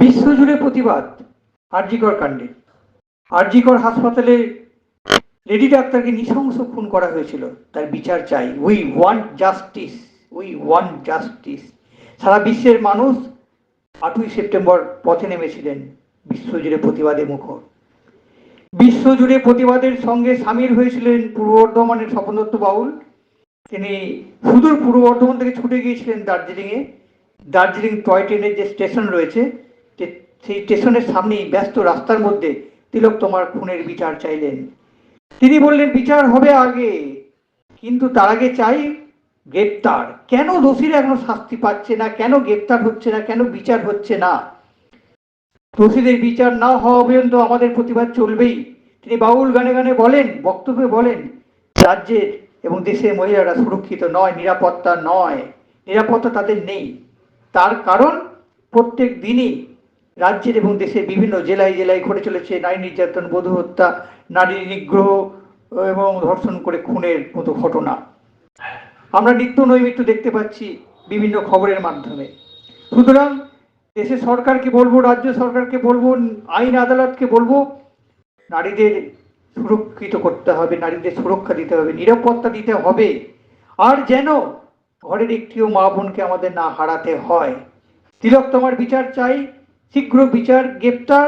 বিশ্বজুড়ে প্রতিবাদ আরজিকর কাণ্ডে। আরজিকর হাসপাতালে লেডি ডাক্তারকে নৃশংস খুন করা হয়েছিল, তার বিচার চাই। We want justice, we want justice. সারা বিশ্বের মানুষ 8ই সেপ্টেম্বর পথে নেমেছিলেন বিশ্বজুড়ে প্রতিবাদে মুখর। বিশ্বজুড়ে প্রতিবাদের সঙ্গে সামিল হয়েছিলেন পূর্ব বর্ধমানের স্বপন দত্ত বাউল। তিনি সুদূর পূর্ব বর্ধমান থেকে ছুটে গিয়েছিলেন দার্জিলিংয়ে। দার্জিলিং টয় ট্রেনের যে স্টেশন রয়েছে, সেই স্টেশনের সামনেই ব্যস্ত রাস্তার মধ্যে তিলোত্তমার খুনের বিচার চাইলেন। তিনি বললেন বিচার হবে আগে, কিন্তু তার আগে চাই গ্রেপ্তার। কেন দোষীরা এখনো শাস্তি পাচ্ছে না, কেন গ্রেপ্তার হচ্ছে না, কেন বিচার হচ্ছে না? দোষীদের বিচার না হওয়া পর্যন্ত আমাদের প্রতিবাদ চলবেই। তিনি বাউল গানে গানে বলেন, বক্তব্যে বলেন, রাজ্যের এবং দেশের মহিলারা সুরক্ষিত নয়, নিরাপত্তা নয়, নিরাপত্তা তাদের নেই। তার কারণ প্রত্যেক দিনই রাজ্যের এবং দেশের বিভিন্ন জেলায় জেলায় ঘটে চলেছে নারী নির্যাতন, বধূ হত্যা, নারী নিগ্রহ এবং ধর্ষণ করে খুনের মতো ঘটনা। আমরা নিত্য নৈমিত্য দেখতে পাচ্ছি বিভিন্ন খবরের মাধ্যমে। সুতরাং দেশের সরকারকে বলবো, রাজ্য সরকারকে বলবো, আইন আদালতকে বলবো, নারীদের সুরক্ষিত করতে হবে, নারীদের সুরক্ষা দিতে হবে, নিরাপত্তা দিতে হবে। আর যেন ঘরের একটিও মা বোনকে আমাদের না হারাতে হয়। তিলোত্তমার বিচার চাই, শীঘ্র বিচার, গ্রেপ্তার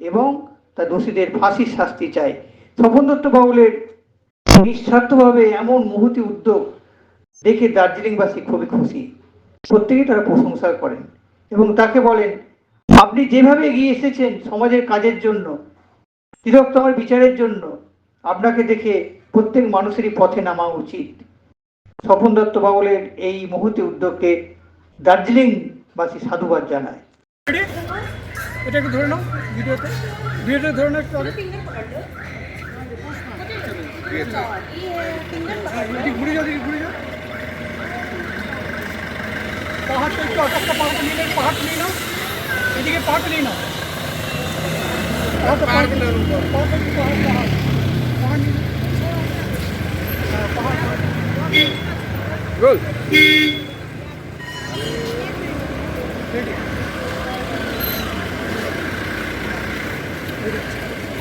এবং তার দোষীদের ফাঁসির শাস্তি চাই। স্বপন দত্ত বাউলের নিঃস্বার্থভাবে এমন মহতি উদ্যোগ দেখে দার্জিলিংবাসী খুবই খুশি। প্রত্যেকেই তারা প্রশংসা করেন এবং তাকে বলেন, আপনি যেভাবে এগিয়ে এসেছেন সমাজের কাজের জন্য, তিলোত্তমার বিচারের জন্য, আপনাকে দেখে প্রত্যেক মানুষেরই পথে নামা উচিত। স্বপন দত্ত বাউলের এই মহতি উদ্যোগকে দার্জিলিংবাসী সাধুবাদ জানায়। এটা একটু ধরে নাও, ভিডিওতে ধরে নাও একটু আগে। ঘুরে যাও, ঘুরে যাও। পাহাড়টা একটু একটা পাহাড়টা নিয়ে নাও, পাহাড়টা নিয়ে নাও, এদিকে পাহাড়টা নিয়ে নাও। পাহাড় নিয়ে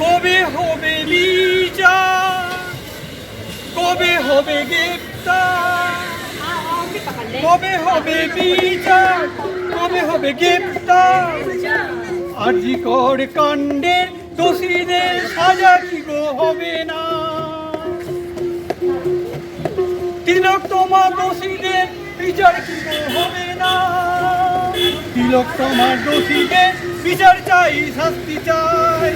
কবে হবে বিচার, কবে হবে গ্রেপ্তার, কবে হবে বিচার, কবে হবে গ্রেপ্তার? আরজিকর কাণ্ডের দোষীদের সাজা কি গো হবে না? তিলোত্তমা দোষীদের বিচার কি গো হবে না? তিলোত্তমার দোষীদের বিচার চাই, শাস্তি চাই।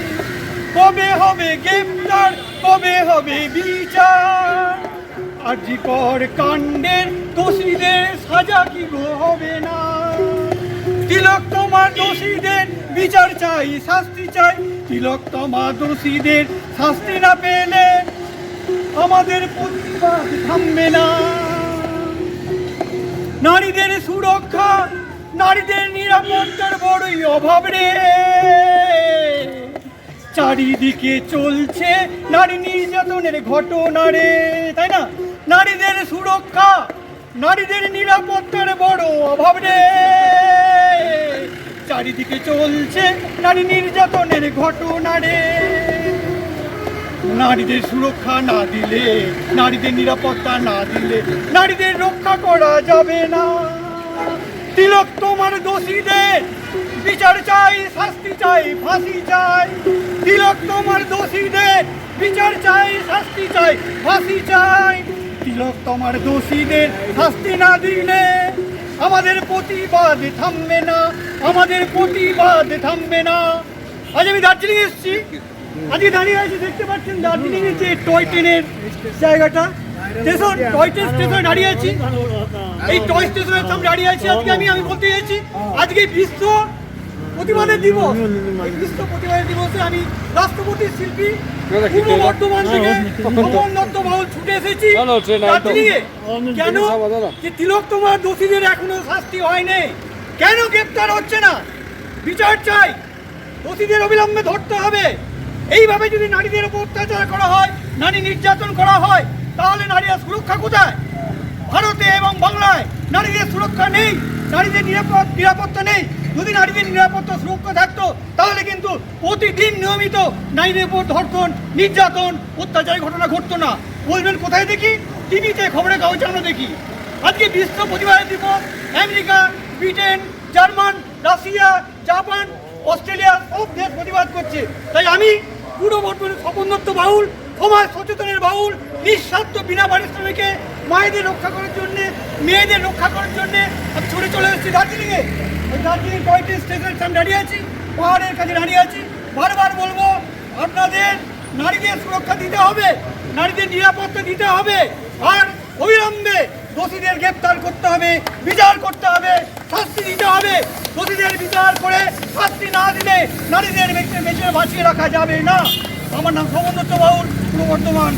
কবে হবে গ্রেপ্তার, কবে হবে বিচার? আরজিকর কাণ্ডের দোষীদের সাজা কি গো হবে না? তিলোত্তমার দোষীদের বিচার চাই, শাস্তি চাই। তিলোত্তমা দোষীদের শাস্তি না পেলে আমাদের প্রতিবাদ থামবে না। নারীদের সুরক্ষা, নারীদের নিরাপত্তার বড়ই অভাব রে। চারিদিকে চলছে নারী নির্যাতনের ঘটনা রে, তাই না? নারীদের সুরক্ষা, নারীদের নিরাপত্তার বড় অভাব রে। চারিদিকে চলছে নারী নির্যাতনের ঘটনা রে। নারীদের সুরক্ষা না দিলে, নারীদের নিরাপত্তা না দিলে নারীদের রক্ষা করা যাবে না। তিলোত্তমার দোষীদের বিচার চাই, শাস্তি চাই, ফাঁসি চাই। তিলোত্তমার দোষীদের বিচার চাই, শাস্তি চাই, ফাঁসি চাই। তিলোত্তমার দোষীদের শাস্তি না দিলে আমাদের প্রতিবাদ থামবে না, আমাদের প্রতিবাদ থামবে না। আজ আমি দার্জিলিং এসেছি, আজকে দাঁড়িয়ে আছি, দেখতে পাচ্ছেন দার্জিলিং এর যে টয় ট্রেনের জায়গাটা, স্টেশন, টয় ট্রেন স্টেশনে দাঁড়িয়ে আছি। এই টয় স্টেশনের সামনে দাঁড়িয়ে আছি। আজকে আমি বলতে চাইছি, আজকে বিশ্ব প্রতিবাদের দিবস। এই বিশ্ব প্রতিবাদের দিবসে আমি রাষ্ট্রপতির শিল্পী পূর্ব বর্ধমান থেকে স্বপন দত্ত বাউল ছুটে এসেছি দার্জিলিংয়ে। কেন? যে তিলোত্তমার দোষীদের এখনো শাস্তি হয়নি, কেন গ্রেপ্তার হচ্ছে না? বিচার চাই, দোষীদের অবিলম্বে ধরতে হবে। এইভাবে যদি নারীদের উপর অত্যাচার করা হয়, নারী নির্যাতন করা হয়, তাহলে নারীরা সুরক্ষা কোথায়? ভারতে এবং বাংলায় নারীদের সুরক্ষা নেই, নারীদের নিরাপত্তা নেই। যদি নারীদের নিরাপত্তা সুরক্ষা থাকতো তাহলে কিন্তু প্রতিদিন নিয়মিত নারীদের উপর ধর্ষণ, নির্যাতন, অত্যাচারের ঘটনা ঘটতো না। বলবেন কোথায় দেখি? টিভিতে, খবরের কাগজে আমরা দেখি। আজকে বিশ্ব প্রতিবাদ দিবস America, Britain, German, Russia, Japan, Australia সব দেশ প্রতিবাদ করছে। তাই আমি পূর্ব বর্ধমানের স্বপন দত্ত বাউল, সমাজ সচেতনের বাউল, নিঃস্বার্থ বিনা পারিশ্রমিকে মায়েদের রক্ষা করার জন্যে, মেয়েদের রক্ষা করার জন্যে ছুটে চলে এসেছি দার্জিলিংয়ে। ওই দার্জিলিং পয়েন্ট স্টেশনের সামনে দাঁড়িয়ে আছি, পাহাড়ের কাছে দাঁড়িয়ে আছি। বারবার বলবো, আপনাদের নারীদের সুরক্ষা দিতে হবে, নারীদের নিরাপত্তা দিতে হবে, আর অবিলম্বে দোষীদের গ্রেপ্তার করতে হবে, বিচার করতে হবে, শাস্তি দিতে হবে। দোষীদের বিচার করে শাস্তি না দিলে নারীদের বেঁচে বাঁচিয়ে রাখা যাবে না। আমার নাম স্বপন দত্ত বাউল, পূর্ব বর্ধমান।